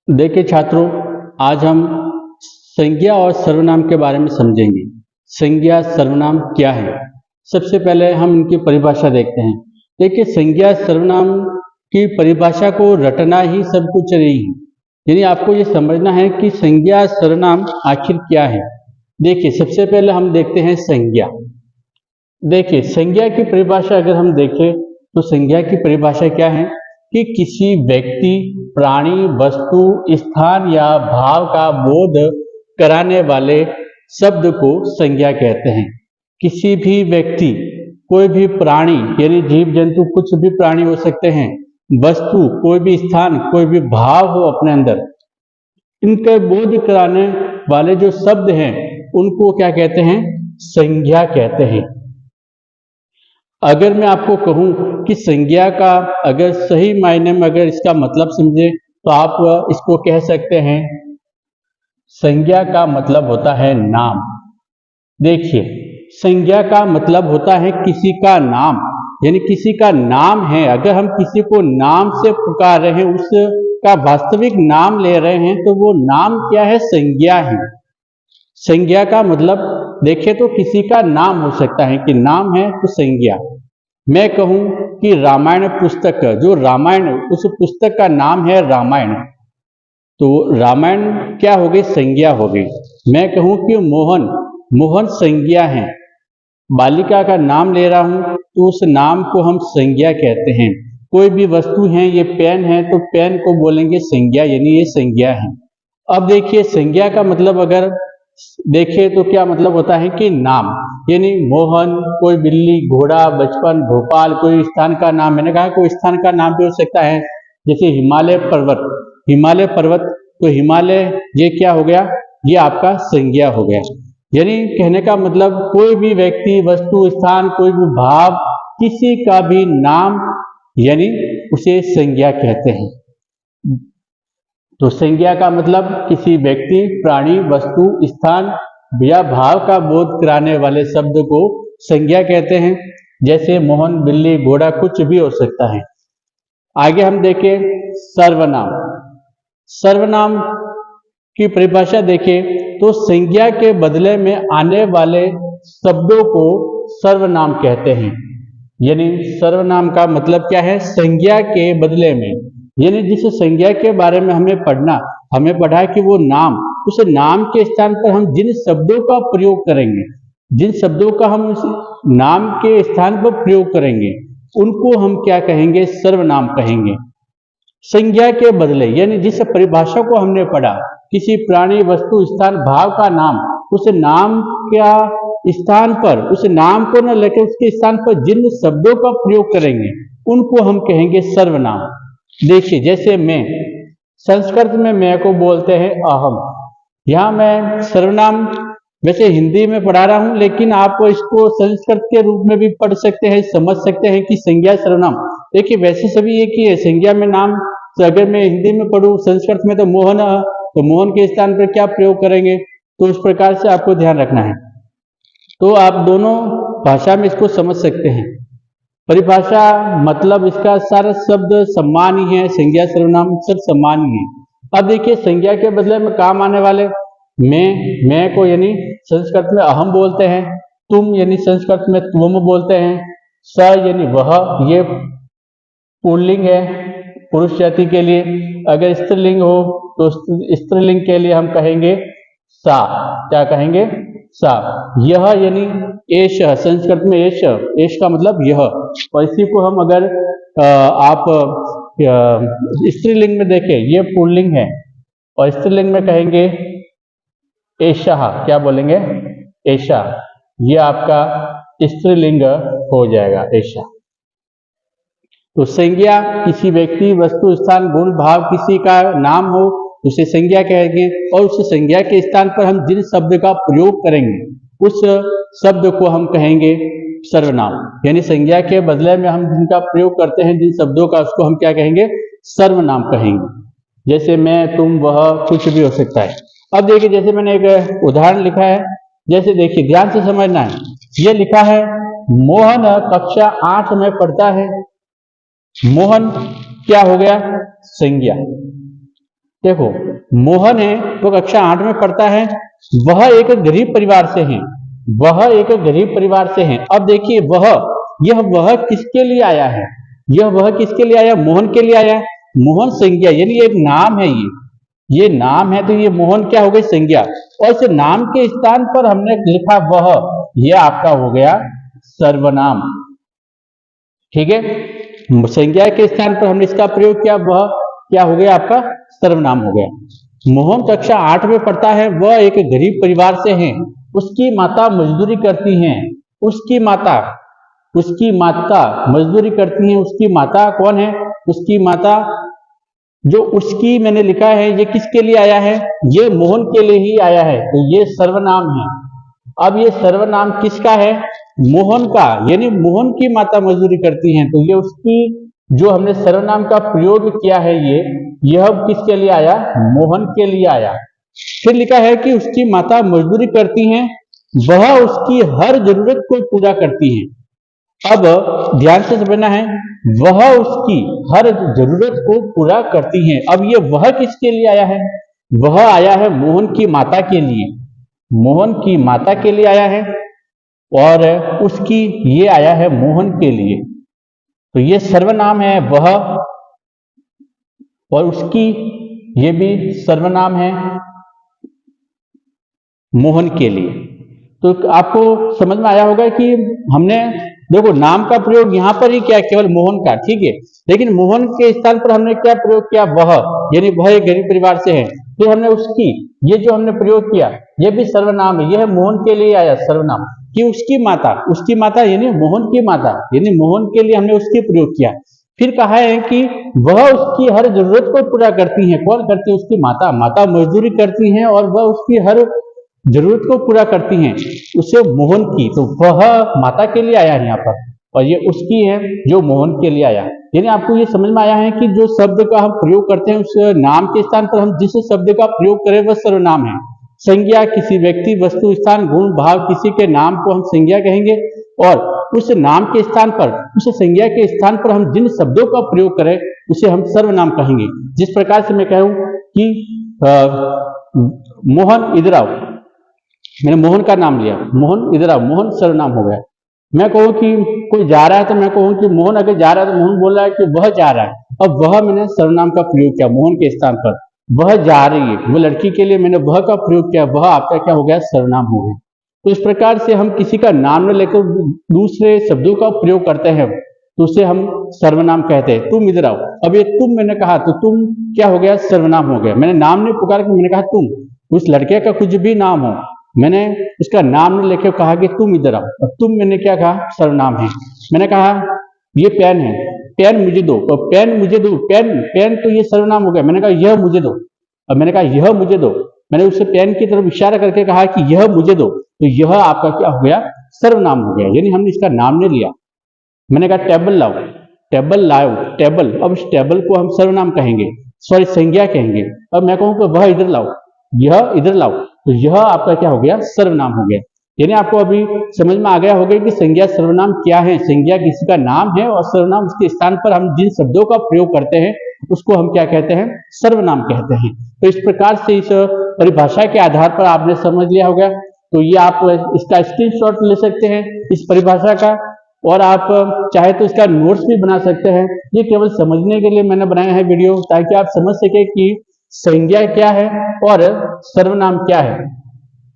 देखिए छात्रों, आज हम संज्ञा और सर्वनाम के बारे में समझेंगे। संज्ञा सर्वनाम क्या है? सबसे पहले हम इनकी परिभाषा देखते हैं। देखिए, संज्ञा सर्वनाम की परिभाषा को रटना ही सब कुछ नहीं है, यानी आपको ये समझना है कि संज्ञा सर्वनाम आखिर क्या है। देखिए, सबसे पहले हम देखते हैं संज्ञा। देखिए, संज्ञा की परिभाषा अगर हम देखें तो संज्ञा की परिभाषा क्या है कि किसी व्यक्ति, प्राणी, वस्तु, स्थान या भाव का बोध कराने वाले शब्द को संज्ञा कहते हैं। किसी भी व्यक्ति, कोई भी प्राणी यानी जीव जंतु, कुछ भी प्राणी हो सकते हैं, वस्तु, कोई भी स्थान, कोई भी भाव हो अपने अंदर, इनके बोध कराने वाले जो शब्द हैं उनको क्या कहते हैं? संज्ञा कहते हैं। अगर मैं आपको कहूं कि संज्ञा का अगर सही मायने में अगर इसका मतलब समझे तो आप इसको कह सकते हैं, संज्ञा का मतलब होता है नाम। देखिए, संज्ञा का मतलब होता है किसी का नाम, यानी किसी का नाम है। अगर हम किसी को नाम से पुकार रहे हैं, उसका वास्तविक नाम ले रहे हैं, तो वो नाम क्या है? संज्ञा है। संज्ञा का मतलब देखें तो किसी का नाम हो सकता है कि नाम है तो संज्ञा। मैं कहूं कि रामायण पुस्तक, जो रामायण, उस पुस्तक का नाम है रामायण, तो रामायण क्या हो गई? संज्ञा हो गई। मैं कहूं कि मोहन, मोहन संज्ञा है। बालिका का नाम ले रहा हूं तो उस नाम को हम संज्ञा कहते हैं। कोई भी वस्तु है, ये पेन है तो पेन को बोलेंगे संज्ञा, यानी ये संज्ञा है। अब देखिए, संज्ञा का मतलब अगर देखे तो क्या मतलब होता है कि नाम, यानी मोहन, कोई बिल्ली, घोड़ा, बचपन, भोपाल, कोई स्थान का नाम। मैंने कहा कोई स्थान का नाम भी हो सकता है, जैसे हिमालय पर्वत, हिमालय पर्वत, तो हिमालय ये क्या हो गया? ये आपका संज्ञा हो गया। यानी कहने का मतलब कोई भी व्यक्ति, वस्तु, स्थान, कोई भी भाव, किसी का भी नाम, यानी उसे संज्ञा कहते हैं। तो संज्ञा का मतलब किसी व्यक्ति, प्राणी, वस्तु, स्थान या भाव का बोध कराने वाले शब्द को संज्ञा कहते हैं। जैसे मोहन, बिल्ली, घोड़ा, कुछ भी हो सकता है। आगे हम देखें सर्वनाम। सर्वनाम की परिभाषा देखें तो संज्ञा के बदले में आने वाले शब्दों को सर्वनाम कहते हैं। यानी सर्वनाम का मतलब क्या है? संज्ञा के बदले में, यानी जिस संज्ञा के बारे में हमें पढ़ा कि वो नाम, उस नाम के स्थान पर हम जिन शब्दों का प्रयोग करेंगे, जिन शब्दों का हम उस नाम के स्थान पर प्रयोग करेंगे, उनको हम क्या कहेंगे? सर्वनाम कहेंगे। संज्ञा के बदले, यानी जिस परिभाषा को हमने पढ़ा, किसी प्राणी, वस्तु, स्थान, भाव का नाम, उस नाम का स्थान पर, उस नाम को न लेकर उसके स्थान पर जिन शब्दों का प्रयोग करेंगे उनको हम कहेंगे सर्वनाम। देखिए, जैसे मैं, संस्कृत में मैं को बोलते हैं अहम। यहाँ मैं सर्वनाम वैसे हिंदी में पढ़ा रहा हूँ, लेकिन आप इसको संस्कृत के रूप में भी पढ़ सकते हैं, समझ सकते हैं कि संज्ञा सर्वनाम। देखिए, वैसे सभी एक ही है। संज्ञा में नाम, तो अगर मैं हिंदी में पढ़ूँ, संस्कृत में तो मोहन, तो मोहन के स्थान पर क्या प्रयोग करेंगे, तो उस प्रकार से आपको ध्यान रखना है। तो आप दोनों भाषा में इसको समझ सकते हैं। परिभाषा मतलब इसका सारा शब्द सम्मान ही है, संज्ञा सर्वनाम सब सम्मान ही है। अब देखिए, संज्ञा के बदले में काम आने वाले मैं को यानी संस्कृत में अहम बोलते हैं, तुम यानी संस्कृत में तुम बोलते हैं, स यानी वह, ये पुल्लिंग है पुरुष जाति के लिए। अगर स्त्रीलिंग हो तो स्त्रीलिंग के लिए हम कहेंगे सा। क्या कहेंगे? सा। यह यानी एश, संस्कृत में एश, एश का मतलब यह। और इसी को हम अगर आप स्त्रीलिंग में देखें, ये पुल्लिंग है, और स्त्रीलिंग में कहेंगे एशा। क्या बोलेंगे? एशा। ये आपका स्त्रीलिंग हो जाएगा, एशा। तो संज्ञा किसी व्यक्ति, वस्तु, स्थान, गुण, भाव, किसी का नाम हो उसे संज्ञा कहेंगे, और उस संज्ञा के स्थान पर हम जिन शब्द का प्रयोग करेंगे उस शब्द को हम कहेंगे सर्वनाम। यानी संज्ञा के बदले में हम जिनका प्रयोग करते हैं, जिन शब्दों का, उसको हम क्या कहेंगे? सर्वनाम कहेंगे। जैसे मैं, तुम, वह, कुछ भी हो सकता है। अब देखिए, जैसे मैंने एक उदाहरण लिखा है, जैसे देखिए, ध्यान से समझना है। यह लिखा है, मोहन कक्षा 8 में पढ़ता है। मोहन क्या हो गया? संज्ञा। देखो, मोहन है वो कक्षा 8 में पढ़ता है, वह एक गरीब परिवार से है, वह एक गरीब परिवार से है। अब देखिए वह किसके लिए आया है, वह किसके लिए आया, मोहन के लिए आया है। मोहन संज्ञा यानी एक नाम है, ये नाम है, तो ये मोहन क्या हो गई, संज्ञा। और इस नाम के स्थान पर हमने लिखा वह, यह आपका हो गया सर्वनाम। ठीक है, संज्ञा के स्थान पर हमने इसका प्रयोग किया, वह क्या हो गया, आपका सर्वनाम हो गया। मोहन कक्षा 8 में पढ़ता है, वह एक गरीब परिवार से है, उसकी माता मजदूरी करती हैं, उसकी माता मजदूरी करती हैं। उसकी माता कौन है, उसकी माता, जो उसकी मैंने लिखा है ये किसके लिए आया है, ये मोहन के लिए ही आया है, तो ये सर्वनाम है। अब ये सर्वनाम किसका है, मोहन का, यानी मोहन की माता मजदूरी करती हैं, तो ये उसकी, जो हमने सर्वनाम का प्रयोग किया है, यह किसके लिए आया, मोहन के लिए आया। फिर लिखा है कि उसकी माता मजदूरी करती हैं, वह उसकी हर जरूरत को पूरा करती हैं। अब ध्यान से समझना है, वह उसकी हर जरूरत को पूरा करती हैं। अब ये वह किसके लिए आया है, वह आया है मोहन की माता के लिए, मोहन की माता के लिए आया है, और उसकी ये आया है मोहन के लिए, तो ये सर्वनाम है वह, और उसकी ये भी सर्वनाम है मोहन के लिए। तो आपको समझ में आया होगा कि हमने देखो नाम का प्रयोग यहां पर ही किया, केवल मोहन का, ठीक है, लेकिन मोहन के स्थान पर हमने क्या प्रयोग किया, वह, यानी वह एक गरीब परिवार से है। फिर हमने उसकी, ये जो हमने प्रयोग किया, ये भी सर्वनाम है, यह मोहन के लिए आया सर्वनाम, कि उसकी माता यानी मोहन की माता, यानी मोहन के लिए हमने उसकी प्रयोग किया। फिर कहा है कि वह उसकी हर जरूरत को पूरा करती है, कौन करती है, उसकी माता मजदूरी करती हैं, और वह उसकी हर जरूरत को पूरा करती हैं, उसे मोहन की, तो वह माता के लिए आया है यहाँ पर, और ये उसकी है जो मोहन के लिए आया। यानी आपको ये समझ में आया है कि जो शब्द का हम प्रयोग करते हैं, उस नाम के स्थान पर हम जिस शब्द का प्रयोग करें वह सर्वनाम है। संज्ञा किसी व्यक्ति, वस्तु, स्थान, गुण, भाव, किसी के नाम को हम संज्ञा कहेंगे, और उस नाम के स्थान पर, उस संज्ञा के स्थान पर हम जिन शब्दों का प्रयोग करें उसे हम सर्वनाम कहेंगे। जिस प्रकार से मैं कहूं कि मोहन इधर आओ, मैंने मोहन का नाम लिया, मोहन इधर आओ, मोहन सर्वनाम हो गया। मैं कहूँ कि कोई जा रहा है, तो मैं कहूँ कि मोहन अगर जा रहा है, तो मोहन बोल रहा है कि वह जा रहा है, अब वह मैंने सर्वनाम का प्रयोग किया मोहन के स्थान पर। वह जा रही है, वो लड़की के लिए मैंने वह का प्रयोग किया, वह आपका क्या हो गया, सर्वनाम हो गया। तो इस प्रकार से हम किसी का नाम न लेकर दूसरे शब्दों का प्रयोग करते हैं, तो उसे हम सर्वनाम कहते हैं। तुम इधर आओ, अब ये तुम मैंने कहा, तो तुम क्या हो गया, सर्वनाम हो गया। मैंने नाम नहीं पुकार के मैंने कहा तुम, उस लड़के का कुछ भी नाम हो, मैंने उसका नाम नहीं लेके कहा कि तुम इधर आओ, और तुम मैंने क्या कहा, सर्वनाम है। मैंने कहा ये पेन है, पेन मुझे दो, और पेन मुझे दो, पेन तो ये सर्वनाम हो गया। मैंने कहा यह मुझे दो, अब मैंने कहा यह मुझे दो, मैंने उससे पेन की तरफ इशारा करके कहा कि यह मुझे दो, तो यह आपका क्या हो गया, सर्वनाम हो गया, यानी हमने इसका नाम नहीं लिया। मैंने कहा टेबल लाओ, टेबल लाओ, टेबल, अब इस टेबल को हम सर्वनाम कहेंगे, सॉरी संज्ञा कहेंगे। अब मैं कहूँ कि वह इधर लाओ, यह इधर लाओ, तो यह आपका क्या हो गया, सर्वनाम हो गया। यानी आपको अभी समझ में आ गया होगा कि संज्ञा सर्वनाम क्या है। संज्ञा किसी का नाम है, और सर्वनाम उसके स्थान पर हम जिन शब्दों का प्रयोग करते हैं उसको हम क्या कहते हैं, सर्वनाम कहते हैं। तो इस प्रकार से इस परिभाषा के आधार पर आपने समझ लिया होगा। तो ये आप इसका स्क्रीनशॉट ले सकते हैं इस परिभाषा का, और आप चाहे तो इसका नोट्स भी बना सकते हैं। ये केवल समझने के लिए मैंने बनाया है वीडियो, ताकि आप समझ सके कि संज्ञा क्या है और सर्वनाम क्या है,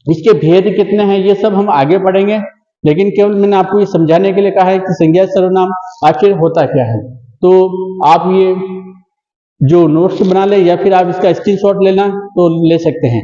इसके भेद कितने हैं, ये सब हम आगे पढ़ेंगे। लेकिन केवल मैंने आपको ये समझाने के लिए कहा है कि संज्ञा सर्वनाम आखिर होता क्या है। तो आप ये जो नोट्स बना ले, या फिर आप इसका स्क्रीनशॉट लेना तो ले सकते हैं।